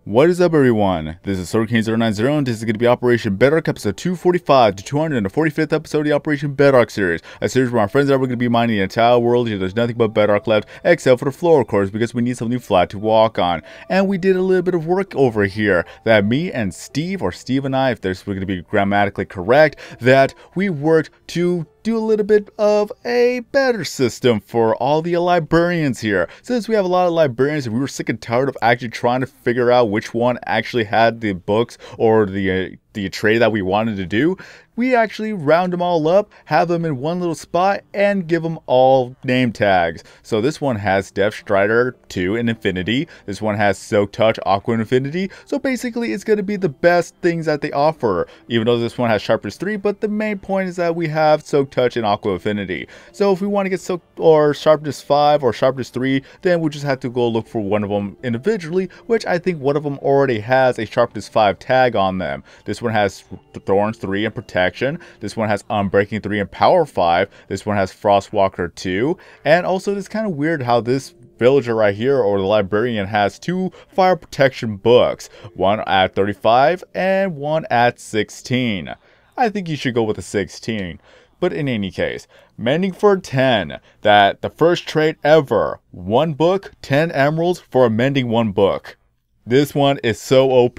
What is up, everyone? This is Hurricane090 and this is going to be Operation Bedrock episode 245 to 245th episode of the Operation Bedrock series. A series where my friends and I are going to be mining the entire world here. There's nothing but bedrock left except for the floor, of course, because we need something flat to walk on. And we did a little bit of work over here that me and Steve, or Steve and I, if this were going to be grammatically correct, that we worked to do a little bit of a better system for all the librarians here. Since we have a lot of librarians and we were sick and tired of actually trying to figure out which one actually had the books or the trade that we wanted to do, we actually round them all up, have them in one little spot, and give them all name tags. So this one has Death Strider 2 and Infinity. This one has Soak Touch, Aqua, and Infinity. So basically, it's going to be the best things that they offer, even though this one has Sharpness 3. But the main point is that we have Soak Touch and Aqua Infinity. So if we want to get Soak or Sharpness 5 or Sharpness 3, then we'll just have to go look for one of them individually, which I think one of them already has a Sharpness 5 tag on them. This one has Thorns 3 and Protection. This one has Unbreaking 3 and Power 5. This one has Frostwalker 2. And also, it's kind of weird how this villager right here, or the librarian, has two fire protection books. One at 35 and one at 16. I think you should go with the 16. But in any case, Mending for 10. That the first trade ever. One book, 10 emeralds for a Mending 1 book. This one is so OP.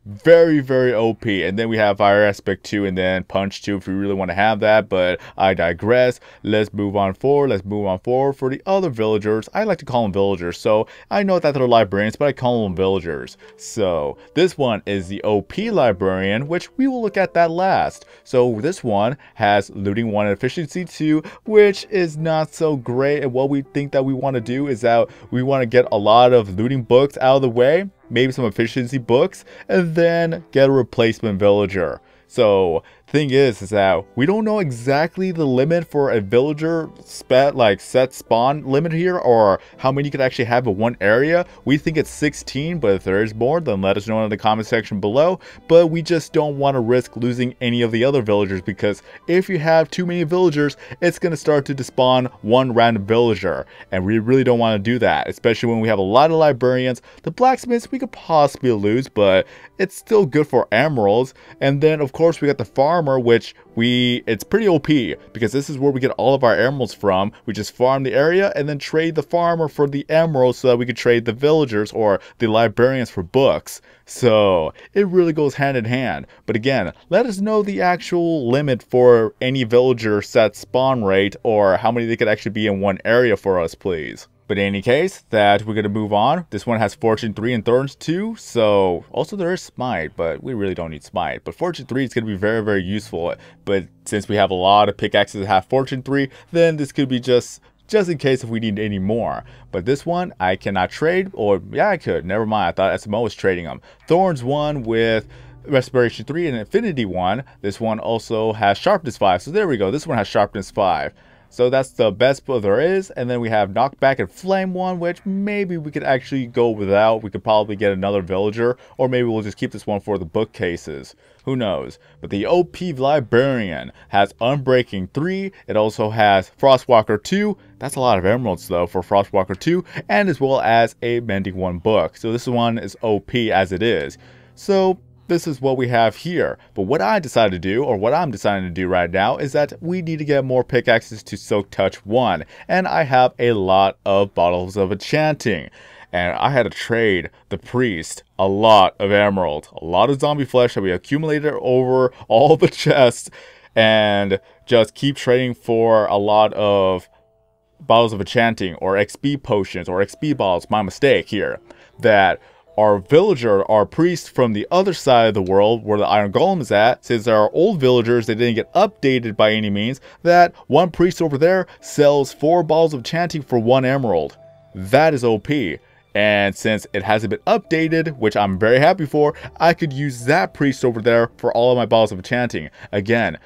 Very, very OP. And then we have Fire Aspect 2 and then Punch 2 if we really want to have that. But I digress. Let's move on forward. Let's move on forward for the other villagers. I like to call them villagers. So I know that they're librarians, but I call them villagers. So this one is the OP librarian, which we will look at that last. So this one has Looting 1 and Efficiency 2, which is not so great. And what we think that we want to do is that we want to get a lot of looting books out of the way. Maybe some efficiency books, and then get a replacement villager. So thing is that we don't know exactly the limit for a villager set spawn limit here, or how many you could actually have in one area. We think it's 16, but if there is more, then let us know in the comment section below. But we just don't want to risk losing any of the other villagers, because if you have too many villagers, it's going to start to despawn one random villager, and we really don't want to do that, especially when we have a lot of librarians. The blacksmiths we could possibly lose, but it's still good for emeralds. And then of course we got the farmer, which it's pretty OP, because this is where we get all of our emeralds from. We just farm the area and then trade the farmer for the emeralds so that we could trade the villagers or the librarians for books. So it really goes hand in hand. But again, let us know the actual limit for any villager set spawn rate, or how many they could actually be in one area for us, please. But in any case, that we're going to move on. This one has Fortune 3 and Thorns 2. So also there is Smite, but we really don't need Smite. But Fortune 3 is going to be very, very useful. But since we have a lot of pickaxes that have Fortune 3, then this could be just in case if we need any more. But this one I cannot trade, or yeah, I could. Never mind. I thought SMO was trading them. Thorns 1 with Respiration 3 and Infinity 1. This one also has Sharpness 5. So there we go. This one has Sharpness 5. So that's the best book there is. And then we have Knockback and Flame 1, which maybe we could actually go without. We could probably get another villager, or maybe we'll just keep this one for the bookcases. Who knows? But the OP Librarian has Unbreaking 3. It also has Frostwalker 2. That's a lot of emeralds though for Frostwalker 2, and as well as a Mending 1 book. So this one is OP as it is. So this is what we have here. But what I decided to do, or what I'm deciding to do right now, is that we need to get more pickaxes to Soak Touch 1. And I have a lot of bottles of enchanting. And I had to trade the priest a lot of emerald, a lot of zombie flesh that we accumulated over all the chests, and just keep trading for a lot of bottles of enchanting, or XP potions, or XP bottles. My mistake here. That our villager, our priest from the other side of the world where the iron golem is at, since there are old villagers that didn't get updated by any means, that one priest over there sells 4 bottles of enchanting for 1 emerald. That is OP. And since it hasn't been updated, which I'm very happy for, I could use that priest over there for all of my bottles of enchanting. Again,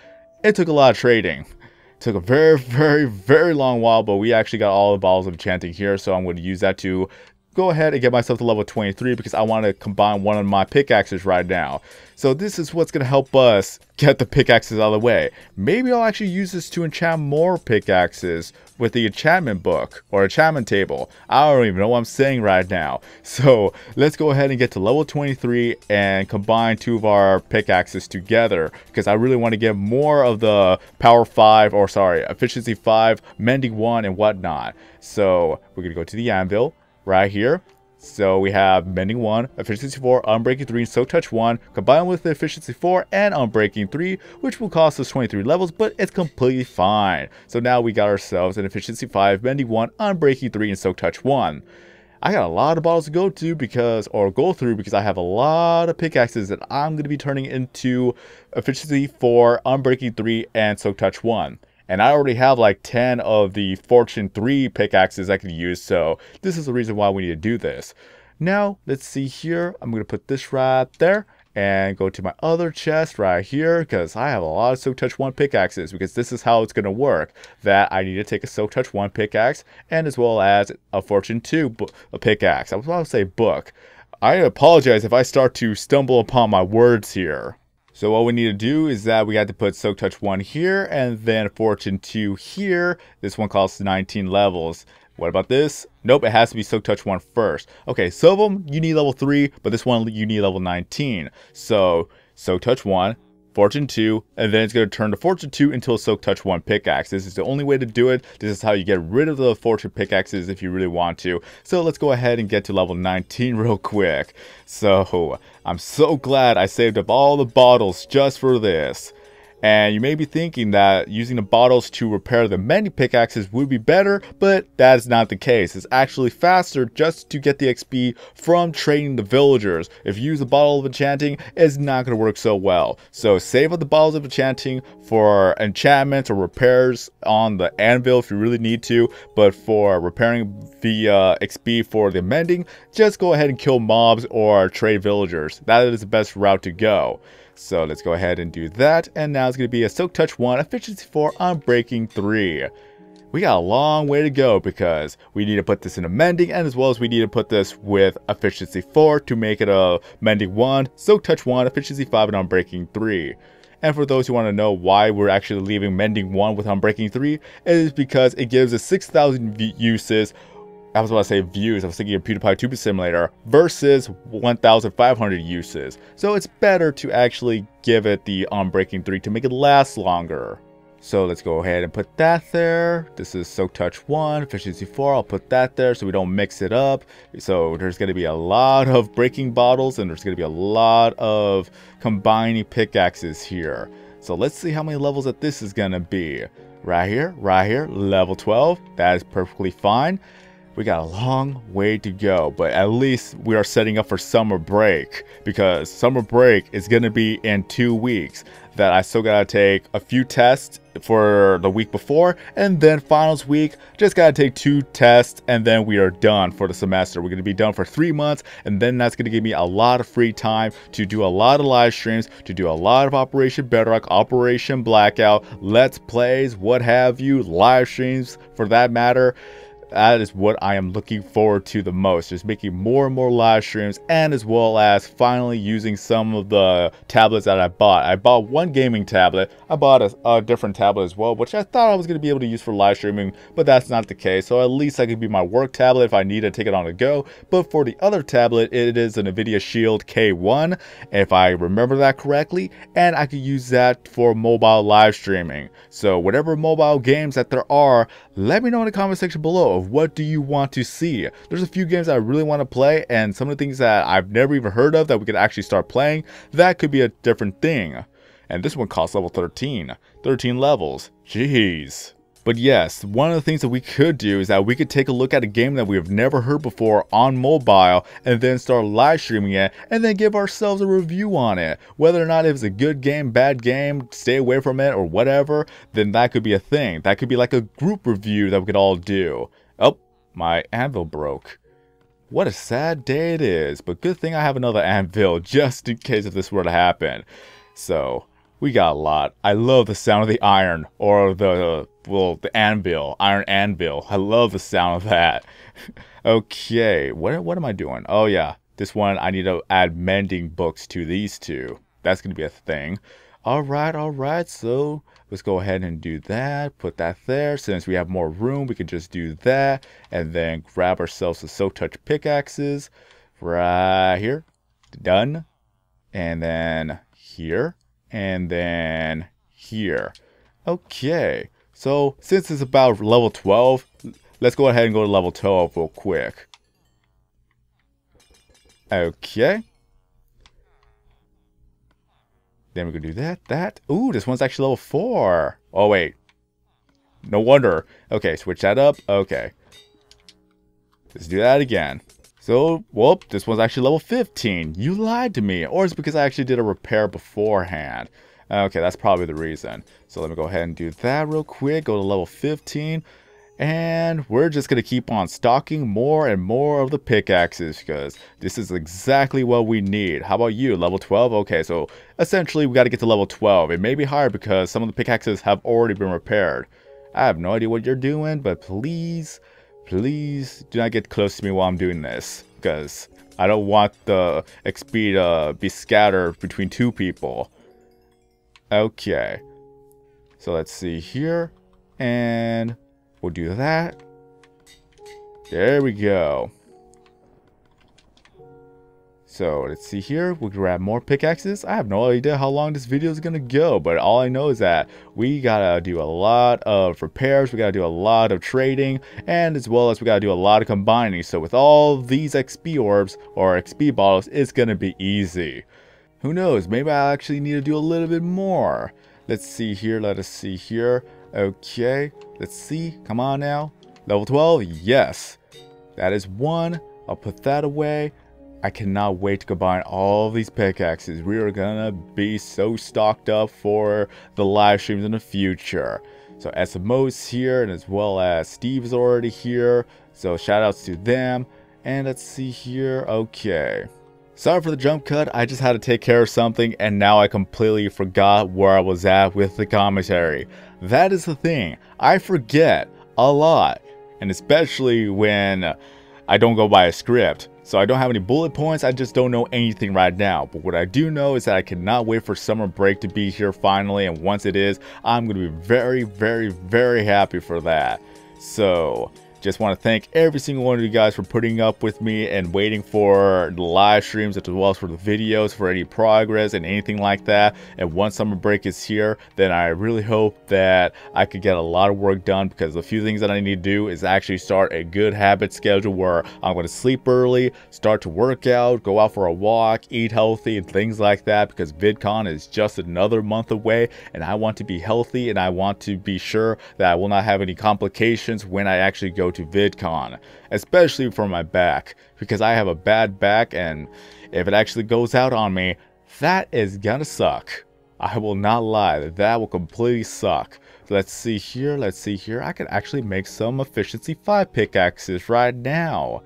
it took a lot of trading. It took a very, very, very long while, but we actually got all the bottles of enchanting here, so I'm going to use that to go ahead and get myself to level 23 because I want to combine one of my pickaxes right now. So this is what's going to help us get the pickaxes out of the way. Maybe I'll actually use this to enchant more pickaxes with the enchantment book or enchantment table. I don't even know what I'm saying right now. So let's go ahead and get to level 23 and combine two of our pickaxes together because I really want to get more of the Efficiency 5, Mending 1 and whatnot. So we're going to go to the anvil right here. So we have Mending 1, Efficiency 4, Unbreaking 3, and Soak Touch 1, combined with the Efficiency 4 and Unbreaking 3, which will cost us 23 levels, but it's completely fine. So now we got ourselves an Efficiency 5, Mending 1, Unbreaking 3, and Soak Touch 1. I got a lot of bottles to go through because I have a lot of pickaxes that I'm going to be turning into Efficiency 4, Unbreaking 3, and Soak Touch 1. And I already have like 10 of the Fortune 3 pickaxes I could use, so this is the reason why we need to do this. Now, let's see here. I'm going to put this right there and go to my other chest right here because I have a lot of Soak Touch 1 pickaxes because this is how it's going to work. That I need to take a Soak Touch 1 pickaxe and as well as a Fortune 2 pickaxe. I was about to say book. I apologize if I start to stumble upon my words here. So what we need to do is that we have to put Soak Touch 1 here and then Fortune 2 here. This one costs 19 levels. What about this? Nope, it has to be Soak Touch 1 first. Okay, some of them you need level 3, but this one you need level 19. So Soak Touch 1, Fortune 2, and then it's going to turn to Fortune 2 into a Soak Touch 1 pickaxe. This is the only way to do it. This is how you get rid of the Fortune pickaxes if you really want to. So let's go ahead and get to level 19 real quick. So I'm so glad I saved up all the bottles just for this. And you may be thinking that using the bottles to repair the mending pickaxes would be better, but that is not the case. It's actually faster just to get the XP from trading the villagers. If you use a bottle of enchanting, it's not going to work so well. So save up the bottles of enchanting for enchantments or repairs on the anvil if you really need to, but for repairing the XP for the mending, just go ahead and kill mobs or trade villagers. That is the best route to go. So let's go ahead and do that. And now it's going to be a Soak Touch 1, Efficiency 4, Unbreaking 3. We got a long way to go because we need to put this in a Mending, and as well as we need to put this with Efficiency 4 to make it a Mending 1, Soak Touch 1, Efficiency 5, and Unbreaking 3. And for those who want to know why we're actually leaving Mending 1 with Unbreaking 3, it is because it gives us 6,000 uses. I was about to say views, I was thinking of PewDiePie Tube Simulator, versus 1,500 uses. So it's better to actually give it the Unbreaking 3 to make it last longer. So let's go ahead and put that there. This is Soak Touch 1, Efficiency 4, I'll put that there so we don't mix it up. So there's going to be a lot of breaking bottles and there's going to be a lot of combining pickaxes here. So let's see how many levels that this is going to be. Right here, level 12, that is perfectly fine. We got a long way to go, but at least we are setting up for summer break because summer break is going to be in 2 weeks. That I still got to take a few tests for the week before, and then finals week, just got to take 2 tests, and then we are done for the semester. We're going to be done for 3 months, and then that's going to give me a lot of free time to do a lot of live streams, to do a lot of Operation Bedrock, Operation Blackout, Let's Plays, what have you, live streams for that matter. That is what I am looking forward to the most, just making more and more live streams, and as well as finally using some of the tablets that I bought. I bought one gaming tablet. I bought a different tablet as well, which I thought I was going to be able to use for live streaming, but that's not the case. So at least I could be my work tablet if I need to take it on the go. But for the other tablet, it is an NVIDIA Shield K1, if I remember that correctly, and I could use that for mobile live streaming. So whatever mobile games that there are, let me know in the comment section below of what do you want to see. There's a few games I really want to play, and some of the things that I've never even heard of that we could actually start playing, that could be a different thing. And this one costs level 13 levels. Jeez. But yes, one of the things that we could do is that we could take a look at a game that we have never heard before on mobile and then start live streaming it and then give ourselves a review on it. Whether or not it was a good game, bad game, stay away from it or whatever, then that could be a thing. That could be like a group review that we could all do. Oh, my anvil broke. What a sad day it is, but good thing I have another anvil just in case if this were to happen. So we got a lot. I love the sound of the iron or the well, the anvil, iron anvil. I love the sound of that. Okay, what am I doing? Oh yeah, this one I need to add mending books to these two. That's gonna be a thing. All right. So let's go ahead and do that. Put that there. Since we have more room, we can just do that, and then grab ourselves the Soak Touch pickaxes right here. Done. And then here, and then here. Okay, so since it's about level 12, let's go ahead and go to level 12 real quick. Okay. Then we're gonna do that. Ooh, this one's actually level 4. Oh, wait. No wonder. Okay, switch that up. Okay. Let's do that again. So, well, this one's actually level 15. You lied to me. Or it's because I actually did a repair beforehand. Okay, that's probably the reason. So let me go ahead and do that real quick. Go to level 15. And we're just going to keep on stocking more and more of the pickaxes because this is exactly what we need. How about you? Level 12? Okay, so essentially we got to get to level 12. It may be higher because some of the pickaxes have already been repaired. I have no idea what you're doing, but please do not get close to me while I'm doing this, because I don't want the XP to be scattered between two people. Okay, so let's see here, and we'll do that. There we go. So let's see here, we'll grab more pickaxes. I have no idea how long this video is gonna go, but all I know is that we gotta do a lot of repairs, we gotta do a lot of trading, and as well as we gotta do a lot of combining. So with all these XP orbs or XP bottles, it's gonna be easy. Who knows, maybe I actually need to do a little bit more. Let's see here, let us see here. Okay, let's see, come on now. Level 12, yes. That is one, I'll put that away. I cannot wait to combine all of these pickaxes. We are gonna be so stocked up for the live streams in the future. So SMO's here, and as well as Steve's already here. So shout outs to them. And let's see here. Okay. Sorry for the jump cut. I just had to take care of something, and now I completely forgot where I was at with the commentary. That is the thing. I forget a lot. And especially when I don't go by a script. So I don't have any bullet points, I just don't know anything right now. But what I do know is that I cannot wait for summer break to be here finally, and once it is, I'm going to be very happy for that. So just want to thank every single one of you guys for putting up with me and waiting for the live streams as well as for the videos, for any progress and anything like that. And once summer break is here, then I really hope that I could get a lot of work done, because the few things that I need to do is actually start a good habit schedule where I'm going to sleep early, start to work out, go out for a walk, eat healthy and things like that, because VidCon is just another month away and I want to be healthy, and I want to be sure that I will not have any complications when I actually go to VidCon, especially for my back, because I have a bad back, and if it actually goes out on me, that is gonna suck. I will not lie, that will completely suck. So let's see here, I could actually make some Efficiency V pickaxes right now.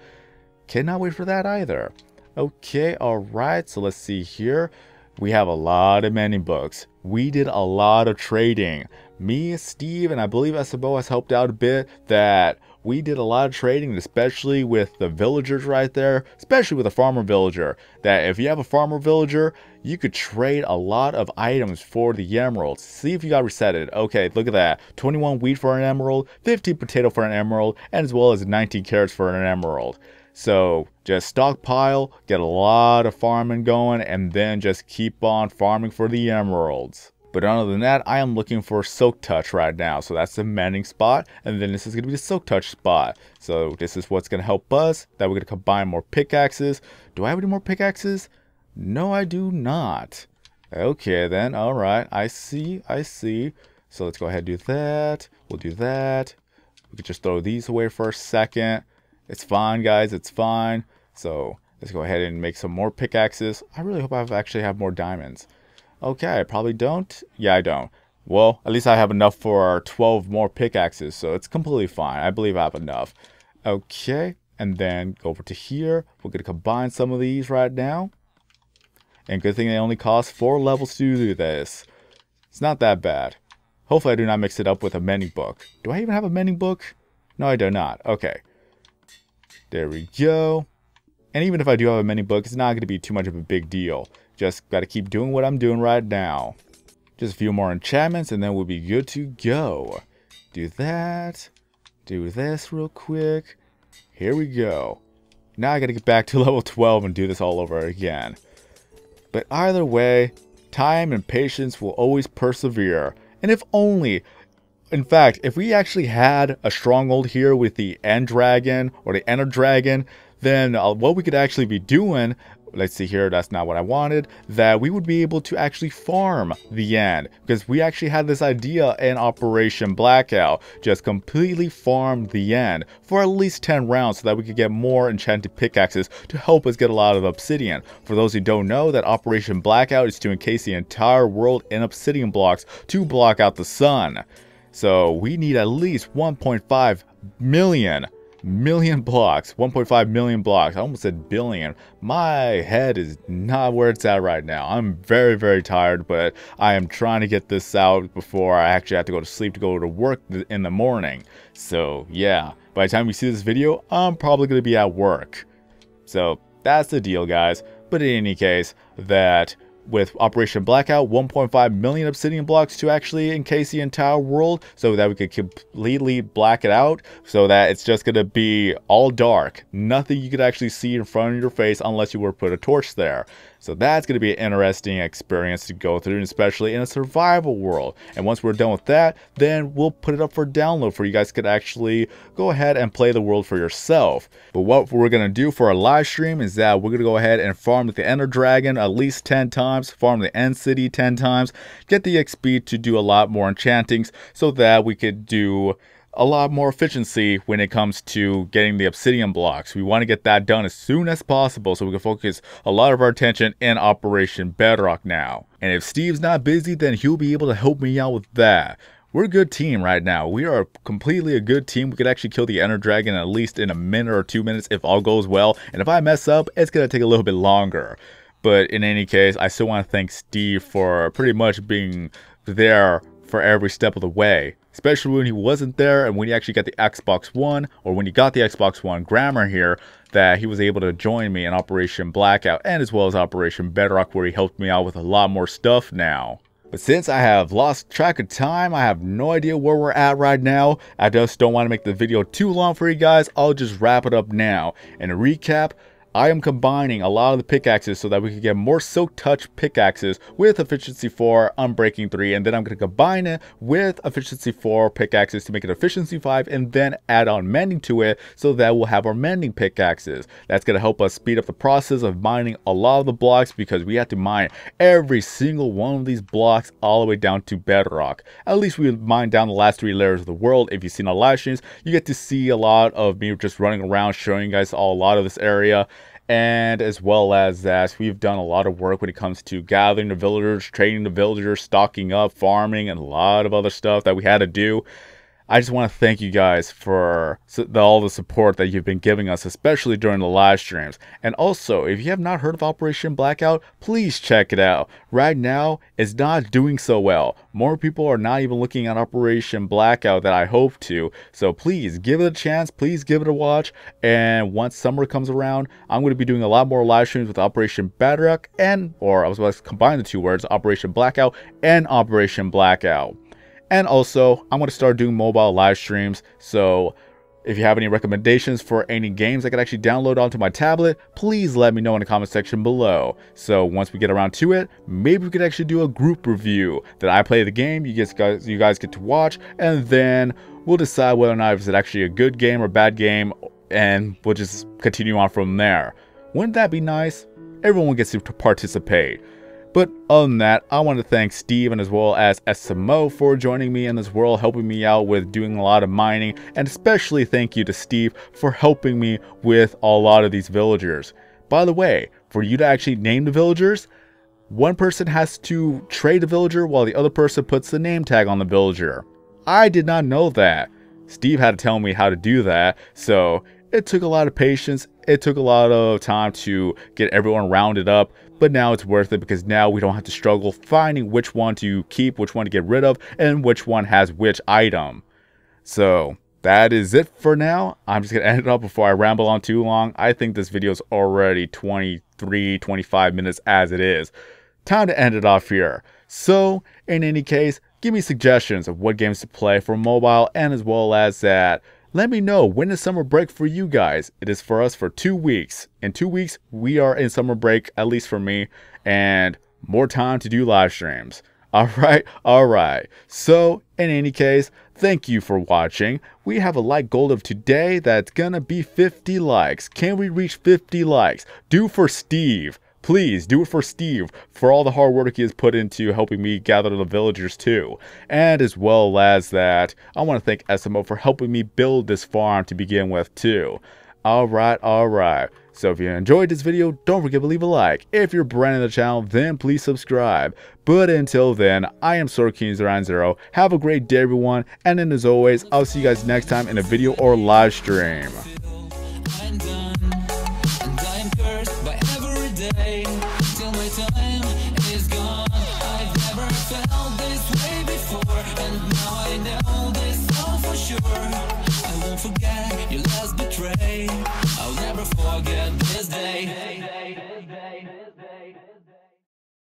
Cannot wait for that either. Okay, alright, so let's see here. We have a lot of mending books. We did a lot of trading. Me, Steve, and I believe SMO has helped out a bit. That we did a lot of trading, especially with the villagers right there, especially with a farmer villager. That if you have a farmer villager, you could trade a lot of items for the emeralds. See if you got resetted. Okay, look at that. 21 wheat for an emerald, 15 potato for an emerald, and as well as 19 carrots for an emerald. So just stockpile, get a lot of farming going, and then just keep on farming for the emeralds. But other than that, I am looking for Soak Touch right now. So that's the mending spot, and then this is going to be the Soak Touch spot. So this is what's going to help us, that we're going to combine more pickaxes. Do I have any more pickaxes? No, I do not. Okay then, alright, I see. So let's go ahead and do that. We'll do that. We could just throw these away for a second. It's fine, guys, it's fine. So let's go ahead and make some more pickaxes. I really hope I actually have more diamonds. Okay, I probably don't. Yeah, I don't. Well, at least I have enough for 12 more pickaxes, so it's completely fine. I believe I have enough. Okay, and then go over to here. We're going to combine some of these right now. And good thing they only cost 4 levels to do this. It's not that bad. Hopefully I do not mix it up with a mending book. Do I even have a mending book? No, I do not. Okay. There we go. And even if I do have a mending book, it's not going to be too much of a big deal. Just got to keep doing what I'm doing right now. Just a few more enchantments and then we'll be good to go. Do that. Do this real quick. Here we go. Now I got to get back to level 12 and do this all over again. But either way, time and patience will always persevere. And if only, in fact, if we actually had a stronghold here with the end dragon or the ender dragon, then what we could actually be doing, let's see here, that's not what I wanted, that we would be able to actually farm the end. Because we actually had this idea in Operation Blackout, just completely farm the end for at least 10 rounds so that we could get more enchanted pickaxes to help us get a lot of obsidian. For those who don't know, that Operation Blackout is to encase the entire world in obsidian blocks to block out the sun. So we need at least 1.5 million blocks. 1.5 million blocks. I almost said billion. My head is not where it's at right now. I'm very tired, but I am trying to get this out before I actually have to go to sleep to go to work in the morning. So yeah, by the time you see this video, I'm probably going to be at work. So that's the deal, guys. But in any case, that with Operation Blackout, 1.5 million obsidian blocks to actually encase the entire world so that we could completely black it out, so that it's just going to be all dark. Nothing you could actually see in front of your face unless you were to put a torch there. So that's going to be an interesting experience to go through, especially in a survival world. And once we're done with that, then we'll put it up for download for you guys could actually go ahead and play the world for yourself. But what we're going to do for our live stream is that we're going to go ahead and farm the Ender Dragon at least 10 times, farm the End City 10 times, get the XP to do a lot more enchantings so that we could do a lot more efficiency when it comes to getting the obsidian blocks. We want to get that done as soon as possible so we can focus a lot of our attention in Operation Bedrock now. And if Steve's not busy, then he'll be able to help me out with that. We're a good team right now. We are completely a good team. We could actually kill the Ender Dragon at least in a minute or 2 minutes if all goes well. And if I mess up, it's going to take a little bit longer. But in any case, I still want to thank Steve for pretty much being there for every step of the way, especially when he wasn't there and when he actually got the Xbox One, or when he got the Xbox One, Grammar here, that he was able to join me in Operation Blackout and as well as Operation Bedrock, where he helped me out with a lot more stuff now. But since I have lost track of time, I have no idea where we're at right now. I just don't want to make the video too long for you guys. I'll just wrap it up now. And to recap, I am combining a lot of the pickaxes so that we can get more Silk Touch pickaxes with Efficiency IV, Unbreaking III, and then I'm going to combine it with Efficiency IV pickaxes to make it Efficiency V, and then add on Mending to it so that we'll have our Mending pickaxes. That's going to help us speed up the process of mining a lot of the blocks, because we have to mine every single one of these blocks all the way down to Bedrock. At least we mine down the last 3 layers of the world. If you've seen our live streams, you get to see a lot of me just running around showing you guys a lot of this area. And as well as that, we've done a lot of work when it comes to gathering the villagers, training the villagers, stocking up, farming, and a lot of other stuff that we had to do. I just want to thank you guys for all the support that you've been giving us, especially during the live streams. And also, if you have not heard of Operation Blackout, please check it out. Right now, it's not doing so well. More people are not even looking at Operation Blackout that I hope to. So please give it a chance. Please give it a watch. And once summer comes around, I'm going to be doing a lot more live streams with Operation Bedrock or I was about to combine the 2 words, Operation Blackout and Operation Blackout. And also, I'm going to start doing mobile live streams, so if you have any recommendations for any games I could actually download onto my tablet, please let me know in the comment section below. So once we get around to it, maybe we could actually do a group review that I play the game, you guys get to watch, and then we'll decide whether or not it's actually a good game or bad game, and we'll just continue on from there. Wouldn't that be nice? Everyone gets to participate. But other than that, I want to thank Steve and as well as SMO for joining me in this world, helping me out with doing a lot of mining, and especially thank you to Steve for helping me with a lot of these villagers. By the way, for you to actually name the villagers, one person has to trade a villager while the other person puts the name tag on the villager. I did not know that. Steve had to tell me how to do that, so It took a lot of patience. It took a lot of time to get everyone rounded up. But now it's worth it because now we don't have to struggle finding which one to keep, which one to get rid of, and which one has which item. So that is it for now. I'm just going to end it up before I ramble on too long. I think this video is already 23, 25 minutes as it is. Time to end it off here. So in any case, give me suggestions of what games to play for mobile, and as well as that, let me know when is summer break for you guys. It is for us for 2 weeks. In 2 weeks, we are in summer break, at least for me, and more time to do live streams. Alright. So, in any case, thank you for watching. We have a like goal of today that's gonna be 50 likes. Can we reach 50 likes? Do for Steve. Please do it for Steve, for all the hard work he has put into helping me gather the villagers too. And as well as that, I want to thank SMO for helping me build this farm to begin with too. Alright. So if you enjoyed this video, don't forget to leave a like. If you're brand new to the channel, then please subscribe. But until then, I am SwordKing090. Have a great day everyone, and then as always, I'll see you guys next time in a video or live stream. Till my time is gone. I've never felt this way before, and now I know this all for sure. I won't forget your last betray. I'll never forget this day.